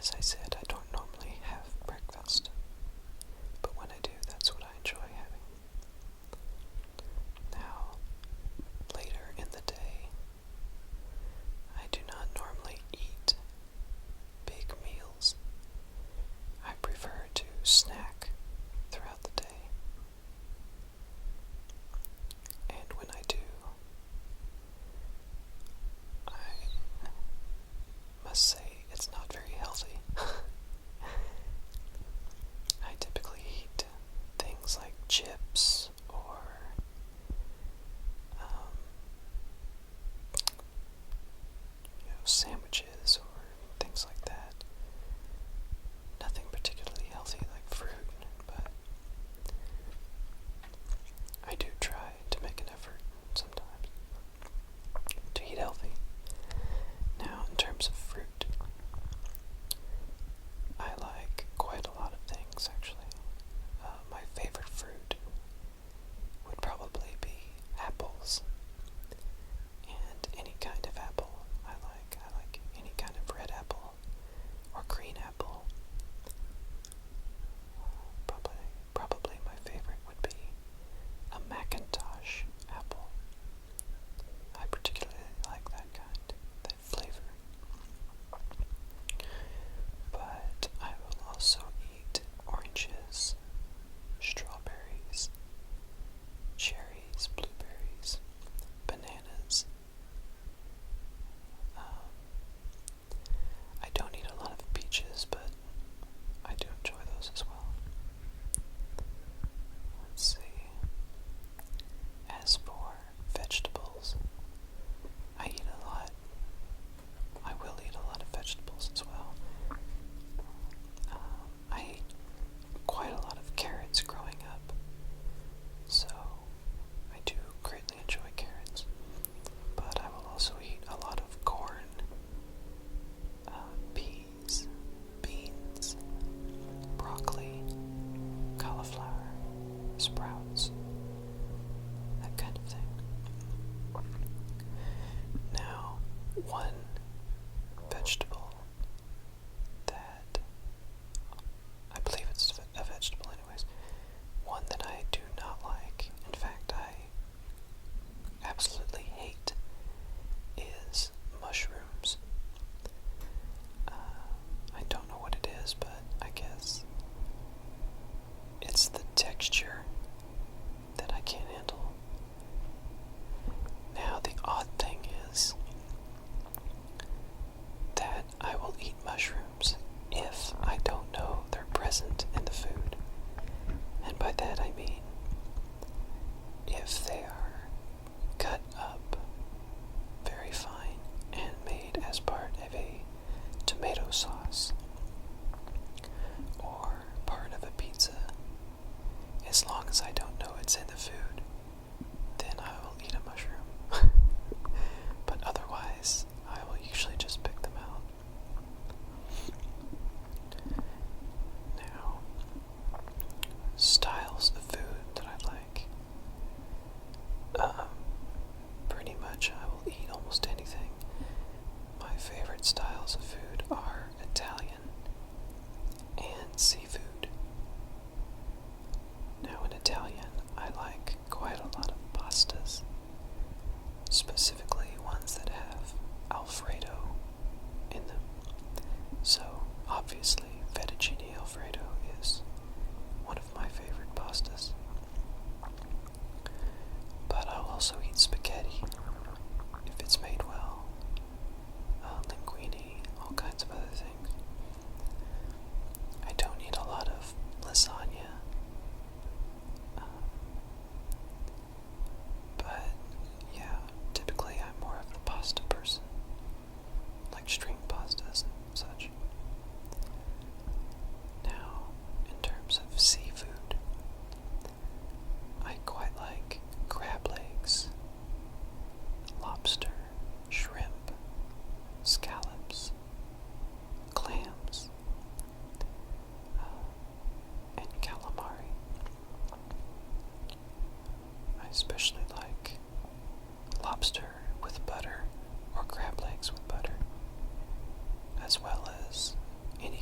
As I said, I don't normally have breakfast, but when I do, that's what I enjoy having. Now, later in the day, I do not normally eat big meals. I prefer to snack throughout the day. And when I do, I must say it's not very healthy. I typically eat things like chips or sandwiches or things like that. Nothing particularly healthy like fruit, but I do try to make an effort sometimes to eat healthy. Now, in terms of fruit, I like quite a lot of things actually. My favorite fruit would probably be apples, and any kind of apple I like. I like any kind of red apple or green apple. Probably my favorite would be a Macintosh apple. I particularly like that flavor. But I will also eat oranges, strawberries, cherries, blueberries, bananas. I don't eat a lot of peaches, but I do enjoy those as well. Let's see. As for vegetables, I eat a lot. I will eat a lot of vegetables as well. I ate quite a lot of carrots growing up, so I do greatly enjoy carrots. But I will also eat a lot of corn, peas, beans, broccoli, cauliflower, sprouts, that kind of thing. Now, one vegetable that, I believe it's a vegetable anyways, one that I do not like, in fact I absolutely hate, is mushrooms. I don't know what it is, but I guess it's the texture that I can't handle. Now, the odd thing is that I will eat mushrooms if I don't know they're present in the food. And by that I mean if they are cut up very fine and made as part of a tomato sauce or part of a pizza. As long as I don't know it's in the food, then I will eat a mushroom. But otherwise, I will usually just pick them out. Now, styles of food that I like. Pretty much I will eat almost anything. My favorite styles of food are Italian and seafood. Now, in Italian, I like quite a lot of pastas, specifically ones that have Alfredo in them. So, obviously, fettuccine Alfredo is one of my favorite pastas. But I'll also eat spaghetti if it's made well, linguine, all kinds of other things. I don't eat a lot of lasagna, but yeah, typically I'm more of the pasta person, like string pastas and such. Now, in terms of seafood, I quite like crab legs, lobster, shrimp, scallops, clams, and calamari. I especially like lobster with butter or crab legs with butter, as well as any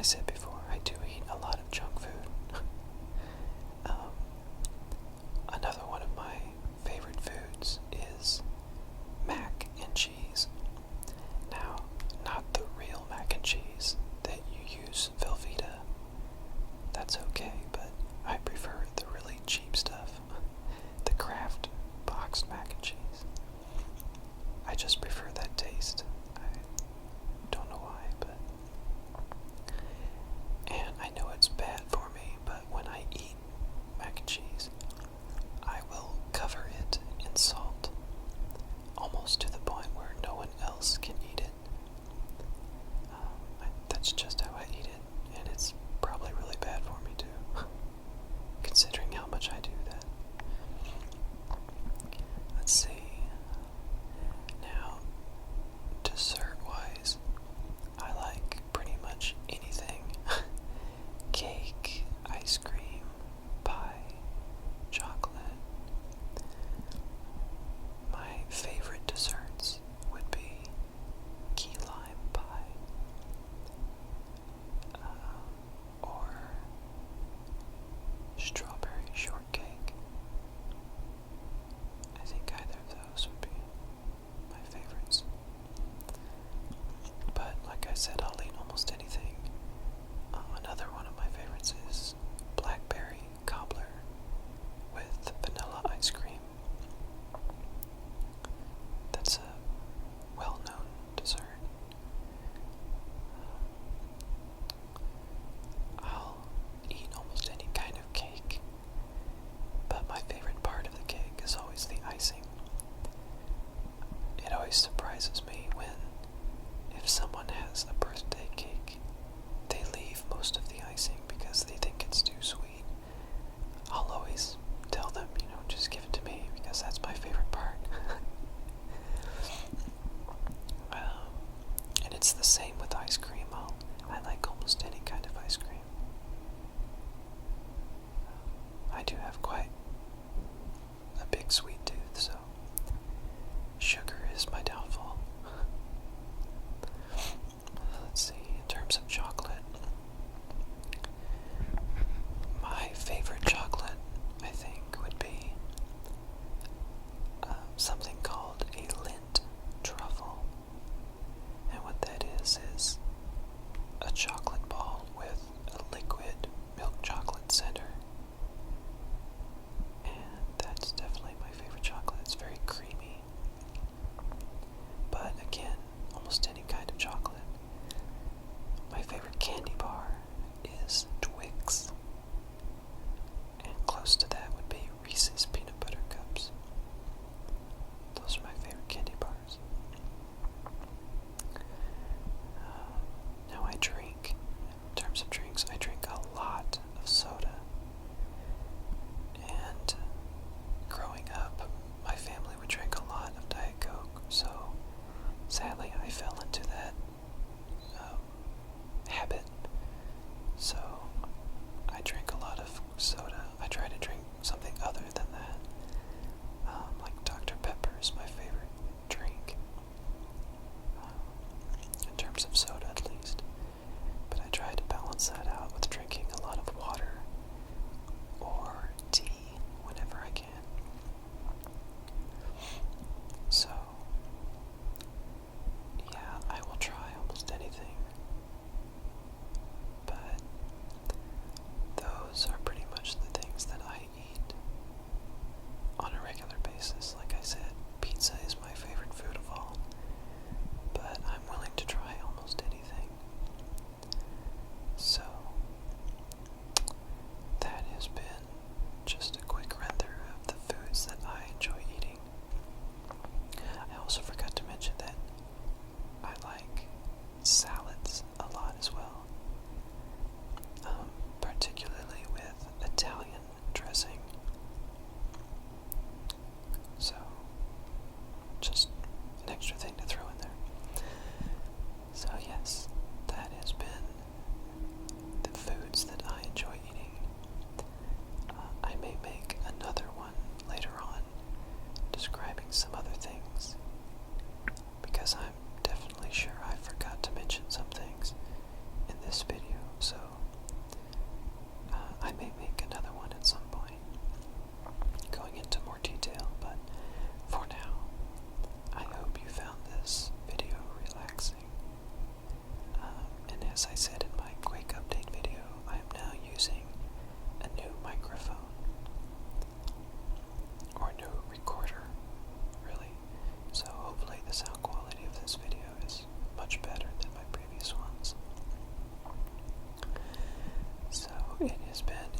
I said before, I do eat a lot of junk food. Another one of my favorite foods is mac and cheese. Now, not the real mac and cheese that you use Velveeta. That's okay, but I prefer the really cheap stuff. The Kraft boxed mac and cheese. I just prefer that taste. I don't know why, but... And I know it's bad for me, but when I eat mac and cheese, I will cover it in salt, almost to the point where no one else can eat it. That's just how I eat it, and it's probably really bad for me too, considering how much I do that. Let's see. Now, dessert-wise, I like pretty much anything. Cake, ice cream, pie, chocolate. My favorite desserts would be key lime pie, or strawberry shortcake. I think either of those would be my favorites. But like I said, I'll eat almost anything. Another one of my favorites is blackberry cobbler with vanilla ice cream. That's a well-known dessert. I'll eat almost any kind of cake, but my favorite part of the cake is always the icing. It always surprises me when, if someone has a birthday cake, they leave most of the icing because they think it's too sweet. I'll always tell them, just give it to me because that's my favorite part. And it's the same with ice cream. I like almost any kind of ice cream. I do have quite a big sweet tooth, so sugar is my downfall. Let's see, in terms of chocolate, my favorite chocolate, I think, would be something called a Lindt truffle. And what that is a chocolate ball with a liquid milk chocolate center. it has been